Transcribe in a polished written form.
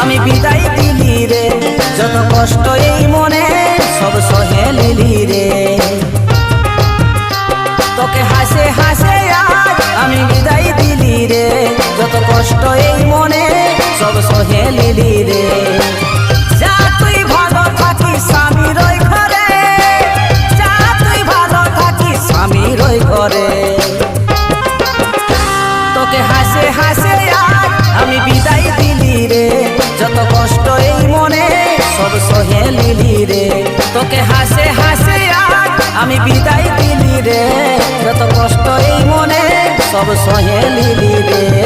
আমি বিদায় দিলি রে, যত কষ্ট এই মনে সব সহে লিলি রে। তোকে হাসে হাসে আজ আমি বিদায় দিলি রে, যত কষ্ট এই মনে সব সহে লিলি রে। যা তুই ভালো থাকিস স্বামীর ওই ঘরে, যা তুই ভালো থাকিস স্বামীর ওই ঘরে। তোকে হাসে হাসে আজ আমি বিদায় দিলি রে, যত কষ্ট এই মনে সব সহে লিলি রে। তোকে হাসে হাসে আজ আমি বিদায় দিলি রে, যত কষ্ট এই মনে সব সহে লিলি রে।